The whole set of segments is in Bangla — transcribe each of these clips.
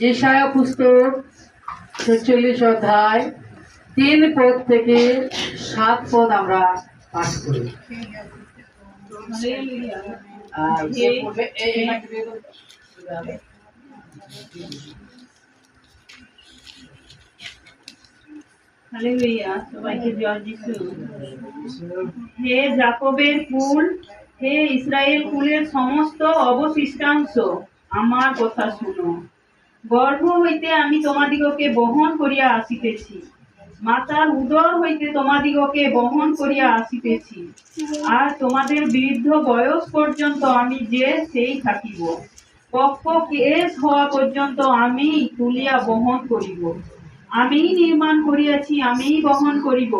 যেশায়া পুস্তক ৪৬ অধ্যায় ৩ পদ থেকে ৭ পদ আমরা পাঠ করি। হালেলুয়া, সবাইকে জয় যিশু। হে যাকবের কুল, হে ইসরায়েল কুলের সমস্ত অবশিষ্টাংশ, আমার কথা শুনো। গর্ভ হইতে আমি তোমাদিগকে বহন করিয়া আসিতেছি, মাতার উদর হইতে তোমাদিগকে বহন করিয়া আসিতেছি, আর তোমাদের বৃদ্ধ বয়স পর্যন্ত আমি যে সেই থাকিব। পক্ক কেশ হওয়া পর্যন্ত আমি তুলিয়া বহন করিব। আমিই নির্মাণ করিয়াছি, আমিই বহন করিব।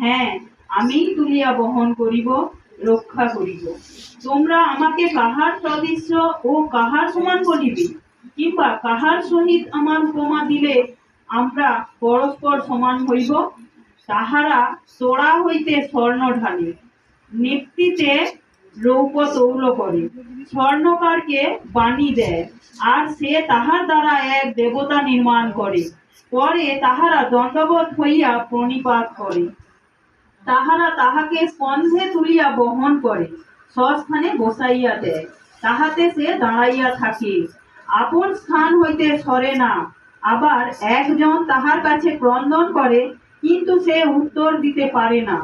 হ্যাঁ, আমিই তুলিয়া বহন করিব, রক্ষা করিব। তোমরা আমাকে কাহার সদৃশ্য ও কাহার সমান বলিবে? কিংবা কাহার সহিত আমার উপমা দিলে আমরা পরস্পর সমান হইব? তাহারা তোড়া হইতে স্বর্ণ ঢালে, নেপ্তিতে রৌপ্য তৌল করে, স্বর্ণকারকে বাণী দেয়, আর সে তাহার দ্বারা এক দেবতা নির্মাণ করে। পরে তাহারা দণ্ডবৎ হইয়া প্রণিপাত করে। তাহারা তাহাকে স্কন্ধে তুলিয়া বহন করে, স্বস্থানে বসাইয়া দেয়, তাহাতে সে দাঁড়াইয়া থাকে, আপন স্থান হইতে সরে না। আবার একজন তাহার কাছে ক্রন্দন করে, কিন্তু সে উত্তর দিতে পারে না,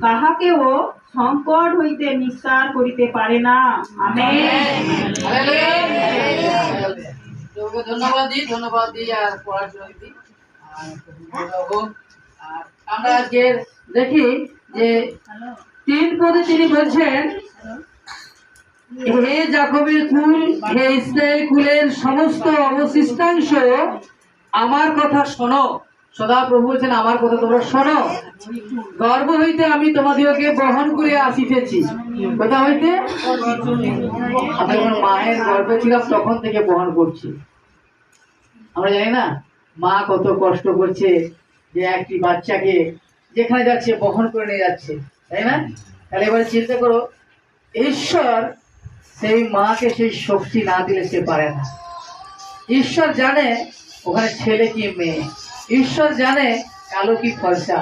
কাহাকেও সংকট হইতে নিস্তার করিতে পারে না। আমেন। ধন্যবাদ দিই আর পড়াশোনা দিই। আমরা আজকে দেখি যে ৩ পদে তিনি বলছেন, হে যাকবের কুল, হে ইসরায়েল কুলের সমস্ত অবশিষ্টাংশ, আমার কথা শোনো। সদা প্রভু বলছেন, আমার কথা তোমরা শোনো। গর্ভ হইতে আমি তোমাদিগকে বহন করে আসিতেছি। কোথা হইতে? আমি যখন মায়ের গর্ভে ছিলাম তখন থেকে বহন করছি। আমরা জানি না মা কত কষ্ট করছে, যে একটি বাচ্চাকে যেখানে যাচ্ছে বহন করে নিয়ে যাচ্ছে, তাই না? তাহলে এবারে চিন্তা করো, ঈশ্বর সেই মাকে সেই শক্তি না দিলে সে পারে না। ঈশ্বর জানে ওখানে ছেলে কি মেয়ে, ঈশ্বর জানে কালো কি ফর্সা,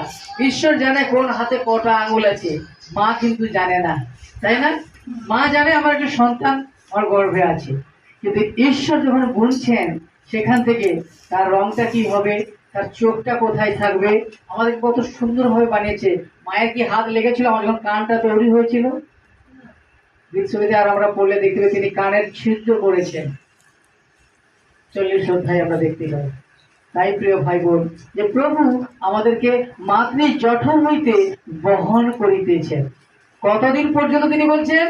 ঈশ্বর জানে কোন হাতে কটা আঙুল আছে। মা কিন্তু জানে না, তাই না? মা জানে আমার একটা সন্তান আমার গর্ভে আছে, কিন্তু ঈশ্বর যখন বুনছেন সেখান থেকে তার রংটা কি হবে, তার চোখটা কোথায় থাকবে, আমাদের কত সুন্দরভাবে বানিয়েছে। মায়ের কি হাত লেগেছিল আমার যখন কানটা তৈরি হয়েছিল? বিশ্ববিদ্যালয়ে আর আমরা পড়লে দেখতে পাই তিনি কানের ছিদ্র করেছেন। ৪০ অধ্যায় আমরা দেখতে পাই। তাই প্রিয় ভাই বোন, যে প্রভু আমাদেরকে মাতৃ জঠর হইতে বহন করিতেছেন। কতদিন পর্যন্ত তিনি বলছেন?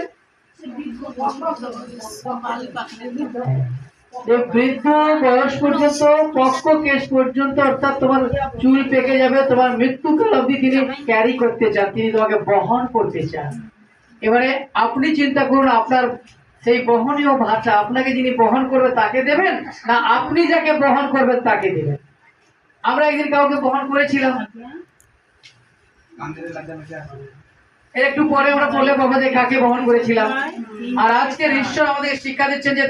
যে বৃদ্ধ বয়স পর্যন্ত, পক্ক কেশ পর্যন্ত, অর্থাৎ তোমার চুল পেকে যাবে, তোমার মৃত্যুকাল অবধি তিনি ক্যারি করতে চান, তিনি তোমাকে বহন করতে চান। এবারে আপনি চিন্তা করুন, আপনার সেই বহনীয় ভাষা আপনাকে যিনি বহন করবে তাকে দেবেন, না আপনি যাকে বহন করবেন তাকে দেবেন? আমরা একদিন কাউকে বহন করেছিলাম, এর একটু পরে আমরা বলে পাবো যে কাকে বহন করেছিলাম। আর আজকের ঈশ্বর আমাদের শিক্ষা দিচ্ছেন যে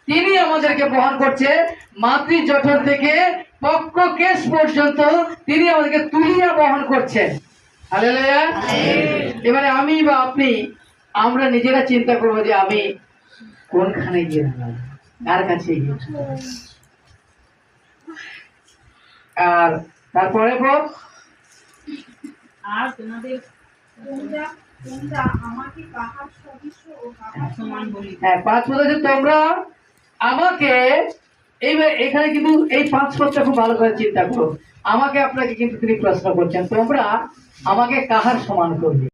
তিনি আমাদেরকে বহন করছে মাতৃ জঠর থেকে পক্ক কেশ পর্যন্ত, তিনি আমাদেরকে তুলিয়া বহন করছেন। হালেলুয়া। এবারে আমি বা আপনি, আমরা নিজেরা চিন্তা করবো যে আমি কোনখানে গিয়ে দাঁড়াবো, কার কাছে গিয়ে। আর তারপরে বল, আর তোমাদের তোমরা আমাকে কাহার সদৃশ্য ও কাহার সমান বলিবে? হ্যাঁ, ৫ পদ আছে, তোমরা আমাকে। এইবার এখানে কিন্তু এই ৫ পদটা খুব ভালো করে চিন্তা করো। আমাকে আপনাকে কিন্তু তিনি প্রশ্ন করছেন, তোমরা আমাকে কাহার সমান করবে?